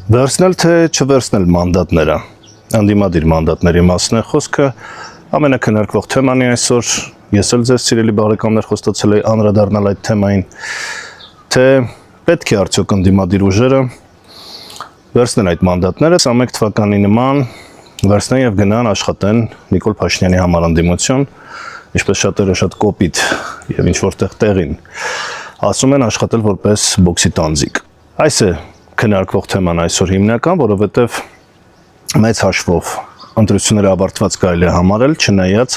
Վերցնել թե չվերցնել մանդատները, անդիմադիր մանդատների մասն է խոսքը, ամենակնարկվող թեման է այսօր, ես էլ ձեզ սիրելի բարեկամներ խոստացել էի անդրադառնալ այդ թեմային, թե պետք է արդյոք անդիմադիր ուժերը վերցնել այդ մանդատները, 21 թվականի նման վերցնեն եւ գնան աշխատեն Նիկոլ Փաշինյանի համար անդիմություն, ինչպես շատերը շատ կոպիտ եւ ինչ որտեղ տեղին ասում են աշխատել որպես բոքսի տանձիկ։ Այս է քննարկվող թեման այսօր հիմնական, որովհետև մեծ հաշվով ընտրությունները ավարտված կարելի է համարել, չնայած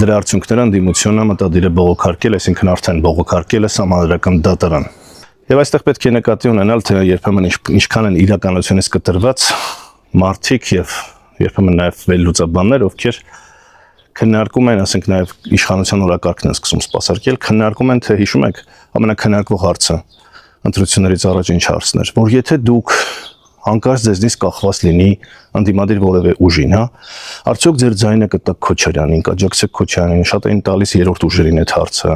դրա արդյունքները անդիմությունը մտադիր է բողոքարկել, այսինքն արդեն բողոքարկել է Սահմանադրական դատարան։ Եվ այստեղ պետք է նկատի ունենալ, թե երբեմն ինչքան են իրականությունից կտրված մարդիկ եւ երբեմն նաեւ վերլուծաբաններ, ովքեր քննարկում են, ասենք նաեւ իշխանության օրակարգն են սկսում սպասարկել, քննարկում են, թե հիշում եք, ամենակննարկվող հարցը ընտրություններից առաջ ինչ հարցն էր, որ եթե դուք հանկարծ ձեզնից կախված լինի անդիմադիր որևէ ուժին, հա, արդյոք ձեր ձայնը կտակ Քոչարյանին, կաջակցեք Քոչարյանին, շատ էին տալիս երրորդ ուժերին այդ հարցը,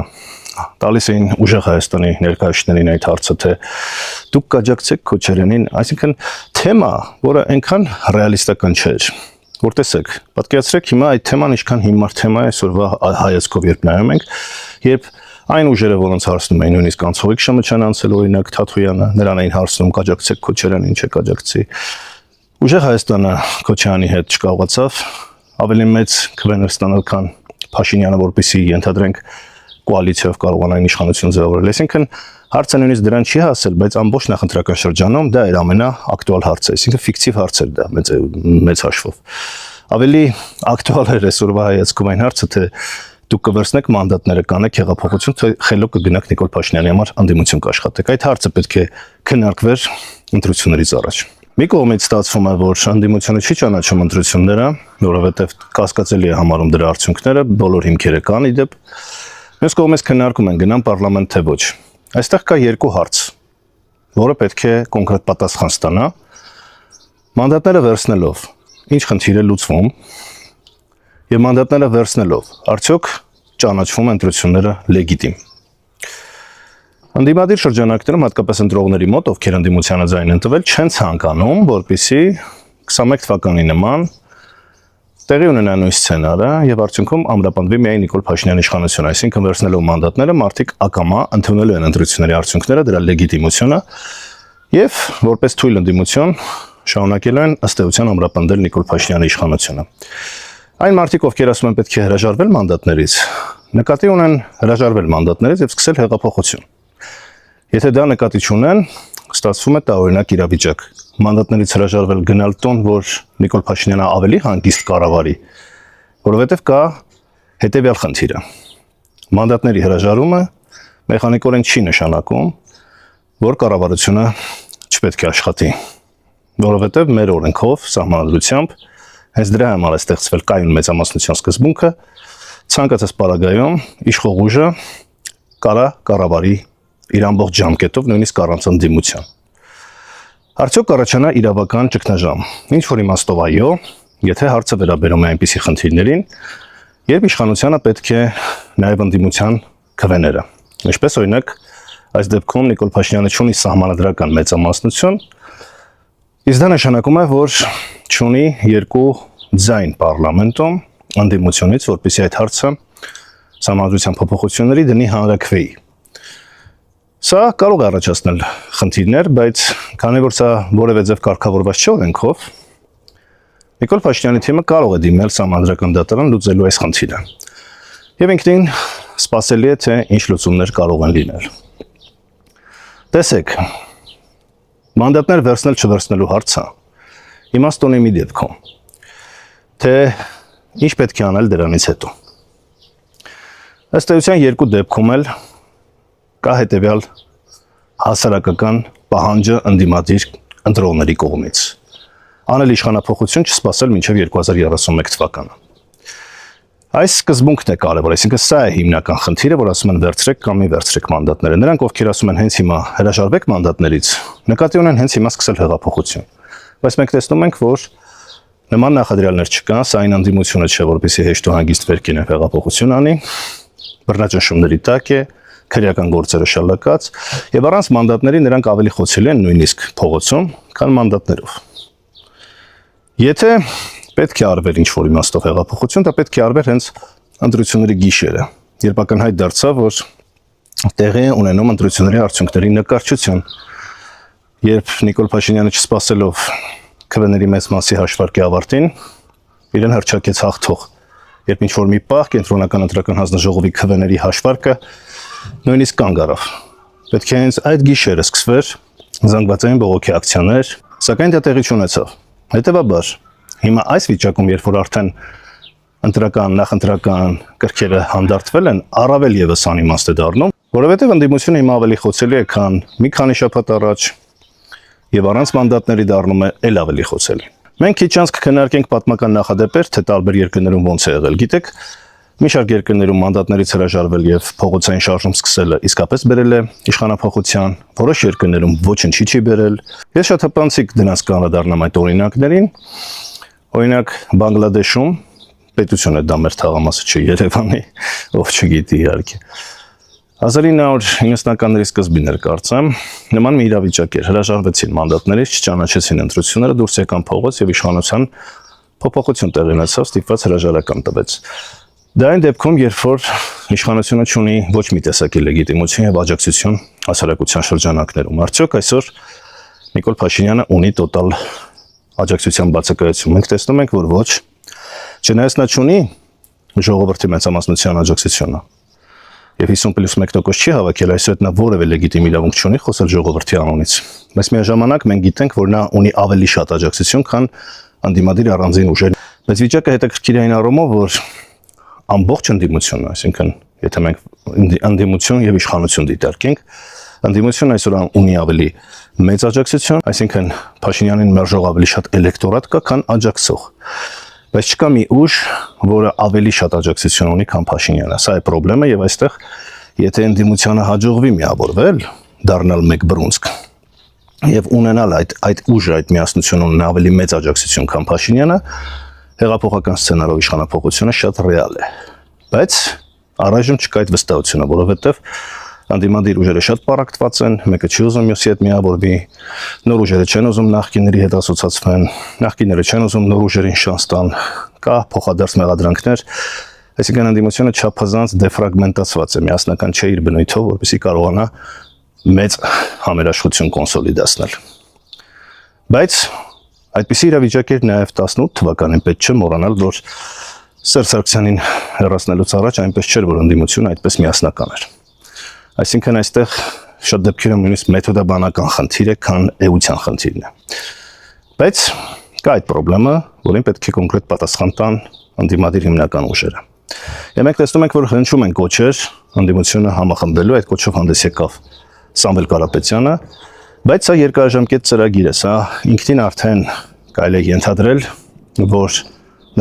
տալիս էին ուժեղ Հայաստանի ներկայացուցիչներին այդ հարցը, թե դուք կաջակցեք Քոչարյանին, այսինքն թեմա, որը այնքան ռեալիստական չէր, որ տեսեք, պատկերացրեք հիմա այդ թեման ինչքան հիմար թեմա է այսօրվա հայացքով երբ նայում ենք, երբ այն ուժերը, որոնց հարցնում էին նույնիսկ Անցողիկ Շմչյան անցել օրինակ Թաթոյանը, նրան էին հարցնում կաջակցեք Քոչարյանին, չէ կաջակցի։ Ուժեղ Հայաստանը Քոչարյանի հետ չկարողացավ ավելի մեծ քվեներ ստանալ, քան Փաշինյանը, որպեսզի ենթադրենք կոալիցիայով կարողանային իշխանություն ձևավորել։ Այսինքն հարցը նույնիսկ դրան չի հասել, բայց ամբողջ նախընտրական շրջանում դա էր ամենաակտուալ հարցը, այսինքն ֆիկտիվ հարց էր դա մեծ հաշվով։ Ավելի ակտուալ էր այսօրվա հայացքով այն հարցը, թե դուք կվերցնեք մանդատները, կանեք հեղափոխություն, թե խելոք կգնաք Նիկոլ Փաշինյանի համար անդիմություն կաշխատեք։ Այդ հարցը պետք է քննարկվեր ընտրություններից առաջ։ Մի կողմից ստացվում է, որ անդիմությունը չի ճանաչում ընտրությունները, որովհետև կասկածելի է համարում դրա արդյունքները, բոլոր հիմքերը կան իդեպ։ Մյուս կողմից քննարկում են գնան պարլամենտ թե ոչ։ Այստեղ կա երկու հարց, որը պետք է կոնկրետ պատասխան ստանա։ Մանդատները վերցնելով ինչ խնդիր է լուծվում, եւ մանդատները վերցնելով արդյոք ճանաչվում են ընտրությունները լեգիտիմ։ Անդիմադիր շրջանակներում հատկապես ընտրողների մոտ, ովքեր անդիմությանը ձայն են տվել, չեն ցանկանում, որպեսզի 21 թվականի նման տեղի ունենա նույն սցենարը եւ արդյունքում ամրապնդվի միայն Նիկոլ Փաշինյանի իշխանությունը, այսինքն վերցնելով մանդատները մարդիկ ակամա ընդունելու են ընտրությունների արդյունքները, դրա լեգիտիմությունը եւ որպես թույլ ընդդիմություն շարունակելու են ըստ էության ամրապնդել Նիկոլ Փաշինյանի իշխանությունը։ Այն մարդիկ, ովքեր ասում են պետք է հրաժարվել մանդատներից, նկատի ունեն հրաժարվել մանդատներից եւ սկսել հեղափոխություն։ Եթե դա նկատի չունեն, ստացվում է տարօրինակ իրավիճակ։ Մանդատներից հրաժարվել գնալ տոն, որ Նիկոլ Փաշինյանը ավելի հանգիստ կառավարի, որովհետեւ կա հետեւյալ խնդիրը։ Մանդատների հրաժարումը մեխանիկորեն չի նշանակում, որ կառավարությունը չպետք է աշխատի, որովհետեւ մեր օրենքով, սահմանադրությամբ հենց դրա համար է ստեղծվել կայուն մեծամասնության սկզբունքը, ցանկացած պարագայում իշխող ուժը կարա կառավարի իր ամբողջ ժամկետով, նույնիսկ առանց ընդդիմության։ Արդյոք կառաջանա իրավական ճգնաժամ։ Ինչ որ իմաստով այո, եթե հարցը վերաբերում է այնպիսի խնդիրներին, երբ իշխանությանը պետք է նաև ընդդիմության քվեները։ Ինչպես օրինակ, այս դեպքում Նիկոլ Փաշինյանը ունի սահմանադրական մեծամասնություն, իսկ դա նշանակում է, որ չունի երկու ձայն պարլամենտում անդիմությունից, որպեսզի այդ հարցը սահմանադրության փոփոխությունների դնի հանրաքվեի։ Սա կարող է առաջացնել խնդիրներ, բայց քանի որ սա որևէ ձև կարգավորված չէ օրենքով, Նիկոլ Փաշինյանի թիմը կարող է դիմել Սահմանադրական դատարան լուծելու այս խնդիրը։ Եվ ինքնին սպասելի է, թե ինչ լուծումներ կարող են լինել։ Տեսեք, մանդատներ վերցնել չվերցնելու հարցը իմաստ ունի մի դեպքում, թե ինչ պետք է անել դրանից հետո։ Ըստ էության երկու դեպքում էլ կա հետևյալ հասարակական պահանջը ընդդիմադիր ընտրողների կողմից։ Անել իշխանափոխություն չսպասել մինչև 2031 թվականը։ Այս սկզբունքն է կարևոր, այսինքն սա է հիմնական խնդիրը, որ ասում են վերցրեք կամ մի վերցրեք մանդատները։ Նրանք, ովքեր ասում են հենց հիմա հրաժարվեք մանդատներից, նկատի ունեն հենց հիմա սկսել հեղափոխություն։ Բայց մենք տեսնում ենք, որ նման նախադրյալներ չկան, սա այն անդիմությունը չէ, որպեսզի հեշտ ու հանգիստ վերքին հեղափոխություն անի, բռնաճնշումների տակ է, քրեական գործերը շալակած եւ առանց մանդատների նրանք ավելի խոցելի են նույնիսկ փողոցում, քան մանդատներով։ Եթե պետք է արվեր ինչ-որ իմաստով հեղափոխություն, դա պետք է արվեր հենց ընտրությունների գիշերը, երբ ակնհայտ դարձավ, որ տեղի է ունենում ընտրությունների արդյունքների նկարչություն, երբ Նիկոլ Փաշինյանը չսպասելով քվեների մեծ մասի հաշվարկի ավարտին, իրեն հռչակեց հաղթող, երբ ինչ-որ մի պահ կենտրոնական ընտրական հանձնաժողովի քվեների հաշվարկը նույնիսկ կանգ առավ։ Պետք է հենց այդ գիշերը սկսվեր զանգվածային բողոքի ակցիաներ, սակայն դա տեղի չունեցավ։ Հետևաբար, հիմա այս վիճակում, երբ որ արդեն ընտրական, նախընտրական կրքերը հանդարտվել են, առավել եւս անիմաստ է դառնում, որովհետեւ ընդդիմությունը հիմա ավելի խոցելի է, քան մի քանի շաբաթ առաջ, եւ առանց մանդատների դառնում է ել ավելի խոցելի։ Մենք քիչ անց կքննարկենք պատմական նախադեպեր, թե տարբեր երկրներում ոնց է եղել։ Գիտեք, մի շարք երկրներում մանդատներից հրաժարվել եւ փողոցային շարժում սկսելը իսկապես բերել է իշխանափոխության, որոշ երկրներում ոչնչի չի բերել։ Ես շատ հպանցիկ դրանց կանդրադառնամ այդ օրինակներին։ Օրինակ Բանգլադեշում պետությունը դա մեր թաղամասը չէ, Երևանի, ով չգիտի իհարկե։ 1990-ականների սկզբին էր կարծեմ, նման մի իրավիճակ էր, հրաժարվեցին մանդատներից, չճանաչեցին ընտրությունները, դուրս եկան փողոց եւ իշխանության փոփոխություն տեղի ունեցավ, ստիպված հրաժարական տվեց։ Դա այն դեպքում, երբ որ իշխանությունը ունի ոչ մի տեսակի լեգիտիմություն եւ աջակցություն հասարակության շրջանակներում։ Արդյոք այսօր Նիկոլ Փաշինյանը ունի տոտալ աջակցության բացակայություն։ Մենք տեսնում ենք, որ ոչ, չնայած նա ունի ժողովրդի մեծամասնության աջակցությունը եւ 50+1% չի հավաքել, այսօր նա որևէ լեգիտիմ իրավունք չունի խոսել ժողովրդի անունից։ Բայց միաժամանակ մենք գիտենք, որ նա ունի ավելի շատ աջակցություն, քան անդիմադիր առանձին ուժեր։ Բայց վիճակը հետաքրքիր է այն առումով, որ ամբողջ ընդդիմությունը, այսինքն եթե մենք ընդդիմություն եւ իշխանություն դիտարկենք, ընդդիմությունը այսօր ունի ավելի մեծ աջակցություն, այսինքն Փաշինյանին մերժող ավելի շատ էլեկտորատ կա, քան աջակցող։ Բայց չկա մի ուժ, որը ավելի շատ աջակցություն ունի, քան Փաշինյանը։ Սա է խնդրեմը եւ այստեղ եթե ընդդիմությանը հաջողվի միավորվել, դառնալ մեկ բռունցք եւ ունենալ այդ ուժը, այդ միասնությունը ունենալ ավելի մեծ աջակցություն, քան Փաշինյանը, հեղափոխական սցենարով իշխանափոխությունը շատ ռեալ է։ Բայց առայժմ չկա այդ վստահությունը, որովհետեւ անդիմադիր ուժերը շատ պարակտված են, մեկը չի ուզում մյուսի հետ միավորվի, նոր ուժերը չեն ուզում նախկինների հետ ասոցացվեն, նախկինները չեն ուզում նոր ուժերին շանս տան, կա փոխադարձ մեղադրանքներ, այսինքն անդիմությունը չափազանց դեֆրագմենտացված է, միասնական չէ իր բնույթով, որպեսզի կարողանա մեծ համերաշխություն կոնսոլիդացնել։ Բայց այդպիսի իրավիճակ էր նաև 18 թվականին, պետք չէ մոռանալ, որ Սերժ Սարգսյանին հեռացնելուց առաջ այնպես չէր, որ ընդդիմությունը այդպես միասնական էր։ Այսինքն այստեղ շատ դեպքերում նույնիսկ մեթոդաբանական խնդիր է, քան էության խնդիրն է։ Բայց կա այդ խնդրեմը, որին պետք է կոնկրետ պատասխան տան ընդդիմադիր հիմնական ուժերը։ Եվ մենք տեսնում ենք, որ հնչում են կոչեր ընդդիմությունը համախմբելու, այդ կոչով հանդես եկավ Սամվել Կարապետյանը, բայց սա երկարաժամկետ ծրագիր է, սա ինքնին արդեն կարելի է ենթադրել, որ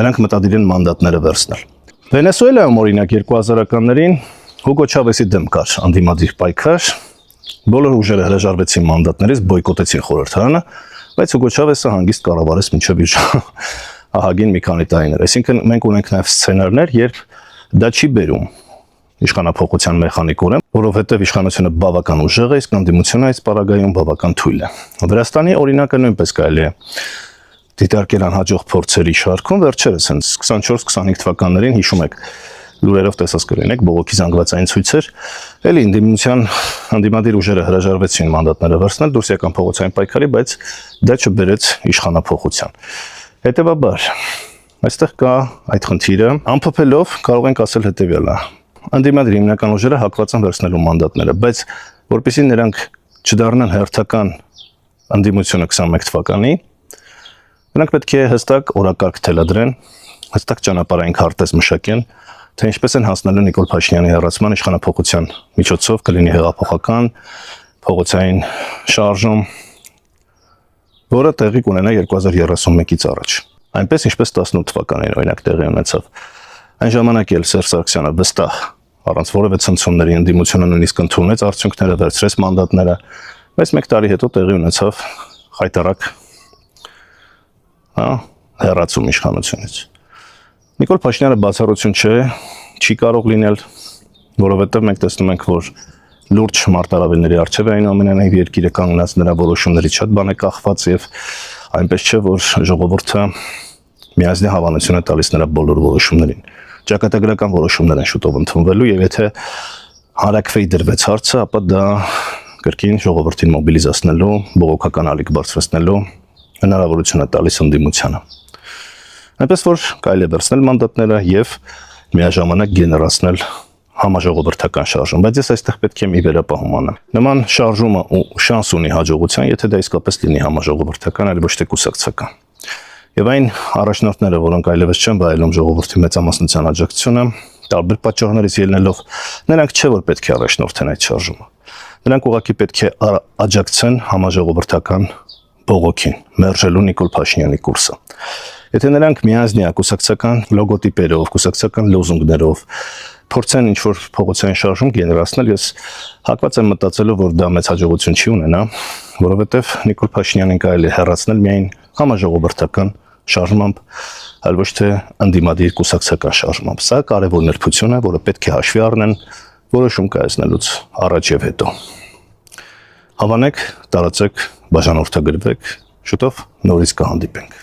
նրանք մտադիր են մանդատները վերցնել։ Վենեսուելայում օրինակ 2000-ականներին Հուգո Չավեսի դեմ կար անդիմադիր պայքար, բոլոր ուժերը հրաժարվեցին մանդատներից, բոյկոտեցին խորհրդարանը, բայց Հուգո Չավեսը հանգիստ կառավարեց մինչև իր ահագին մի քանի տարիներ։ Այսինքն մենք ունենք նաև սցենարներ, երբ դա չի բերում իշխանափոխության մեխանիկորեն, որովհետև իշխանությունը բավական ուժեղ է, իսկ ընդդիմությունը այս պարագայում բավական թույլ է։ Վրաստանի օրինակը նույնպես կարելի է դիտարկել անհաջող փորձերի շարքում, վերջերս հենց 24-25 թվականներին հիշում եք լուրերով տեսած կլինեք, բողոքի զանգվածային ցույցեր, էլի անդիմադիր ուժերը հրաժարվեցին մանդատները վերցնել, դուրս եկան փողոցային պայքարի, բայց դա չբերեց իշխանափոխության։ Հետևաբար, այստեղ կա այդ խնդիրը, ամփոփելով կարող ենք ասել հետևյալը. անդիմադիր հիմնական ուժերը հակված են վերցնելու մանդատները, բայց որպեսզի նրանք չդառնան հերթական անդիմությունը 21 թվականի, նրանք պետք է հստակ օրակարգ թելադրեն, հստակ ճանապարհային քարտեզ մշակեն, թե ինչպես են հասնելու Նիկոլ Փաշինյանի հեռացման իշխանափոխության միջոցով կլինի հեղափոխական փողոցային շարժում, որը տեղի կունենա 2031-ից առաջ։ Այնպես ինչպես 18 թվականին օրինակ տեղի ունեցավ։ Այն ժամանակ էլ Սերժ Սարգսյանը վստահ առանց որևէ ցնցումների ընդդիմությունը նույնիսկ ընդունեց արդյունքները, վերցրեց մանդատները, բայց մեկ տարի հետո տեղի ունեցավ խայտարակ հեռացում իշխանությունից։ Նիկոլ Փաշինյանը բացառություն չէ, չի կարող լինել, որովհետև մենք տեսնում ենք, որ լուրջ մարտահրավերների առջև է, այնուամենայնիվ երկիրը կանգնած նրա որոշումների շատ բան է կախված եւ այնպես չէ, որ ժողովուրդը միասնի հավանություն է տալիս նրա բոլոր որոշումներին։ Ճակատագրական որոշումներ են շուտով ընդունվելու եւ եթե հարակվեի դրվեց հարցը, ապա դա կրկին ժողովրդին մոբիլիզացնելու, բողոքական ալիք բարձրացնելու հնարավորություն է տալիս ընդդիմությանը։ Այնպես որ կարելի է վերցնել մանդատները եւ միաժամանակ գեներացնել համաժողովրդական շարժում, բայց ես այստեղ պետք է մի վերապահում անեմ։ Նման շարժումը շանս ունի հաջողության, եթե դա իսկապես լինի համաժողովրդական, այլ ոչ թե կուսակցական։ Եվ այն առաջնորդները, որոնք այլևս չեն վայելում ժողովրդի մեծամասնության աջակցությունը, տարբեր պատճառներից ելնելով, նրանք չէ որ պետք է առաջնորդեն այդ շարժումը։ Նրանք ուղղակի պետք է աջակցեն համաժողովրդական բողոքին, մերժելու Նիկոլ Փաշինյանի կուրսը։ Եթե նրանք միանձնյա կուսակցական լոգոտիպերով, կուսակցական լոզունգներով փորձեն ինչ-որ փողոցային շարժում գեներացնել, ես հակված եմ մտածելու, որ դա մեծ հաջողություն չի ունենա, որովհետև Նիկոլ Փաշինյանին կարելի է հեռացնել միայն համաժողովրդական շարժմամբ, այլ ոչ թե ընդդիմադիր կուսակցական շարժմամբ։ Սա կարևոր նրբություն է, որը պետք է հաշվի առնեն որոշում կայացնելուց առաջ եւ հետո։ Հավանեք, տարածեք, բաժանորդագրվեք, շուտով նորից կհանդիպենք։